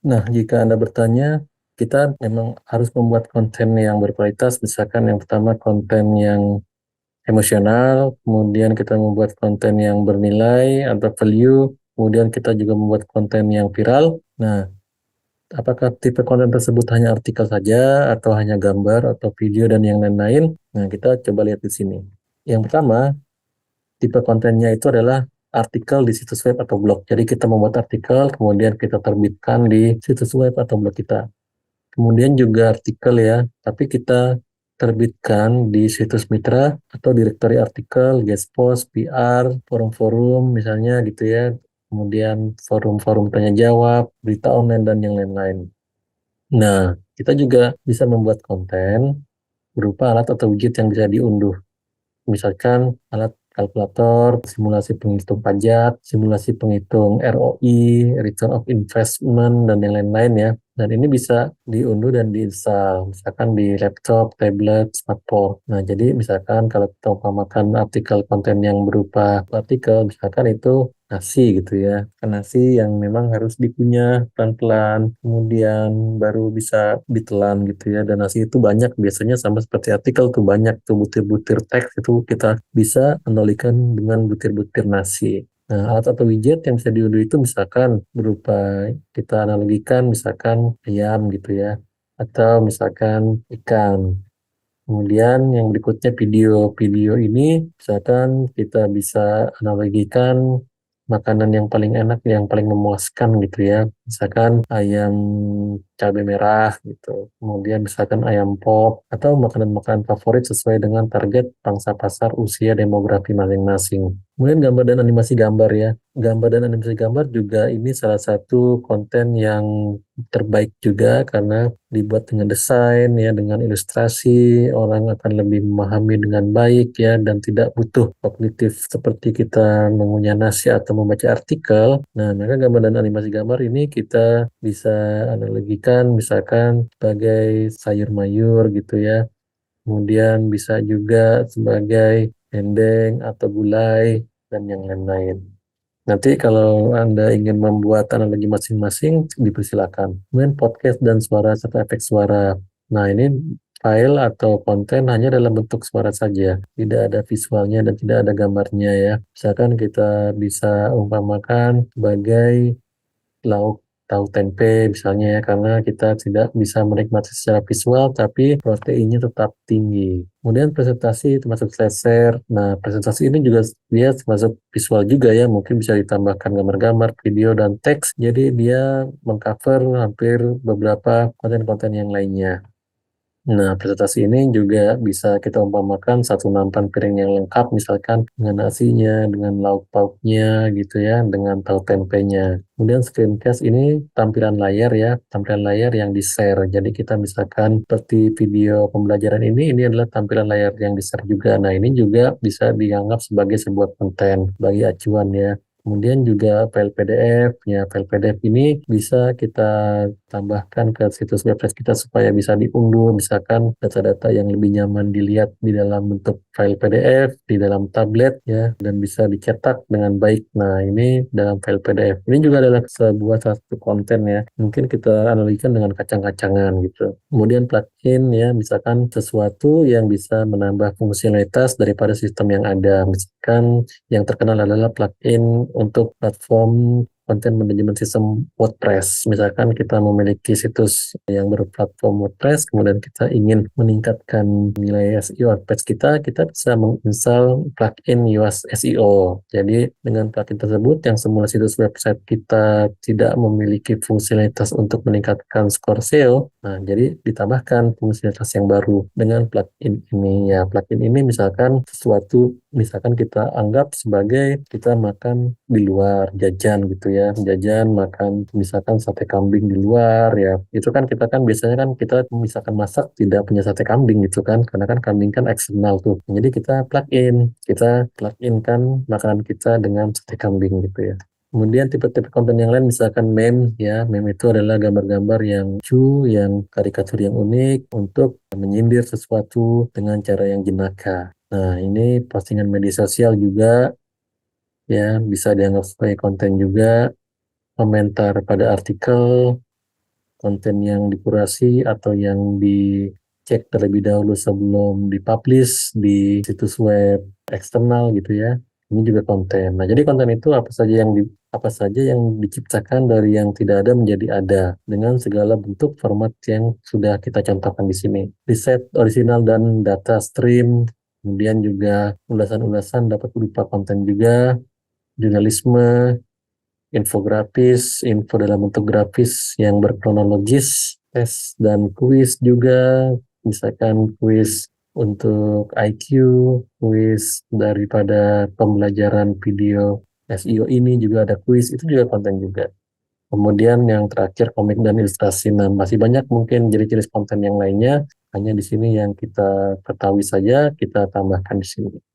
Nah, jika Anda bertanya, kita memang harus membuat konten yang berkualitas. Misalkan yang pertama konten yang emosional, kemudian kita membuat konten yang bernilai atau value, kemudian kita juga membuat konten yang viral. Nah, apakah tipe konten tersebut hanya artikel saja, atau hanya gambar, atau video, dan yang lain-lain? Nah, kita coba lihat di sini. Yang pertama, tipe kontennya itu adalah artikel di situs web atau blog. Jadi kita membuat artikel, kemudian kita terbitkan di situs web atau blog kita. Kemudian juga artikel ya, tapi kita terbitkan di situs mitra atau direktori artikel, guest post, PR, forum-forum misalnya gitu ya. Kemudian forum-forum tanya jawab, berita online dan yang lain-lain. Nah, kita juga bisa membuat konten berupa alat atau widget yang bisa diunduh. Misalkan alat kalkulator, simulasi penghitung pajak, simulasi penghitung ROI, return of investment, dan yang lain-lain ya. Dan ini bisa diunduh dan diinstal, misalkan di laptop, tablet, smartphone. Nah, jadi misalkan kalau kita umpamakan artikel konten yang berupa artikel, misalkan itu nasi gitu ya. Kan nasi yang memang harus dikunyah pelan-pelan, kemudian baru bisa ditelan gitu ya. Dan nasi itu banyak, biasanya sama seperti artikel tuh banyak tuh butir-butir teks itu kita bisa analogikan dengan butir-butir nasi. Nah, alat atau widget yang bisa diunduh itu misalkan berupa kita analogikan misalkan ayam gitu ya, atau misalkan ikan. Kemudian yang berikutnya video. Video ini misalkan kita bisa analogikan makanan yang paling enak, yang paling memuaskan gitu ya. Misalkan ayam cabai merah gitu. Kemudian misalkan ayam pop atau makanan-makanan favorit sesuai dengan target pangsa pasar, usia, demografi masing-masing. Kemudian gambar dan animasi gambar ya. Gambar dan animasi gambar juga ini salah satu konten yang terbaik juga karena dibuat dengan desain ya, dengan ilustrasi, orang akan lebih memahami dengan baik ya, dan tidak butuh kognitif seperti kita mengunyah nasi atau membaca artikel. Nah, maka gambar dan animasi gambar ini kita bisa analogikan misalkan sebagai sayur mayur gitu ya. Kemudian bisa juga sebagai dendeng atau gulai dan yang lain-lain. Nanti kalau Anda ingin membuat analogi masing-masing, dipersilakan. Kemudian podcast dan suara serta efek suara. Nah, ini file atau konten hanya dalam bentuk suara saja. Tidak ada visualnya dan tidak ada gambarnya ya. Misalkan kita bisa umpamakan sebagai lauk tahu tempe misalnya ya, karena kita tidak bisa menikmati secara visual tapi proteinnya tetap tinggi. Kemudian presentasi termasuk slide share. Nah, presentasi ini juga dia termasuk visual juga ya, mungkin bisa ditambahkan gambar-gambar, video, dan teks. Jadi dia mengcover hampir beberapa konten-konten yang lainnya. Nah, presentasi ini juga bisa kita umpamakan satu nampan piring yang lengkap, misalkan dengan nasinya, dengan lauk pauknya gitu ya, dengan tahu tempenya. Kemudian screencast ini tampilan layar ya, tampilan layar yang di-share. Jadi kita misalkan seperti video pembelajaran ini adalah tampilan layar yang di-share juga. Nah, ini juga bisa dianggap sebagai sebuah konten bagi acuan ya. Kemudian juga file PDF, ya file PDF ini bisa kita tambahkan ke situs website kita supaya bisa diunduh, misalkan data-data yang lebih nyaman dilihat di dalam bentuk file PDF, di dalam tablet ya, dan bisa dicetak dengan baik. Nah, ini dalam file PDF. Ini juga adalah sebuah satu konten ya, mungkin kita analogikan dengan kacang-kacangan gitu. Kemudian plugin ya, misalkan sesuatu yang bisa menambah fungsionalitas daripada sistem yang ada. Misalkan yang terkenal adalah plugin untuk platform konten manajemen sistem WordPress. Misalkan kita memiliki situs yang berplatform WordPress, kemudian kita ingin meningkatkan nilai SEO WordPress kita, kita bisa menginstal plugin Yoast SEO. Jadi dengan plugin tersebut yang semula situs website kita tidak memiliki fungsionalitas untuk meningkatkan skor SEO, nah jadi ditambahkan fungsionalitas yang baru dengan plugin ini ya. Plugin ini misalkan sesuatu, misalkan kita anggap sebagai kita makan di luar, jajan gitu ya, jajan makan misalkan sate kambing di luar ya, itu kan kita kan biasanya kan kita misalkan masak tidak punya sate kambing gitu kan, karena kan kambing kan eksternal tuh. Jadi kita plug in kan makanan kita dengan sate kambing gitu ya. Kemudian tipe-tipe konten yang lain misalkan meme ya, meme itu adalah gambar-gambar yang lucu, yang karikatur yang unik untuk menyindir sesuatu dengan cara yang jenaka. Nah, ini postingan media sosial juga ya, bisa dianggap sebagai konten juga, komentar pada artikel, konten yang dikurasi atau yang dicek terlebih dahulu sebelum dipublish di situs web eksternal gitu ya. Ini juga konten. Nah, jadi konten itu apa saja yang diciptakan dari yang tidak ada menjadi ada dengan segala bentuk format yang sudah kita contohkan di sini. Riset original dan data stream, kemudian juga ulasan-ulasan dapat berupa konten juga, jurnalisme, infografis, info dalam bentuk grafis yang berkronologis, tes dan kuis juga, misalkan kuis untuk IQ, kuis daripada pembelajaran video SEO ini juga ada kuis, itu juga konten juga. Kemudian yang terakhir komik dan ilustrasi. Nah, masih banyak mungkin jenis-jenis konten yang lainnya, hanya di sini yang kita ketahui saja, kita tambahkan di sini.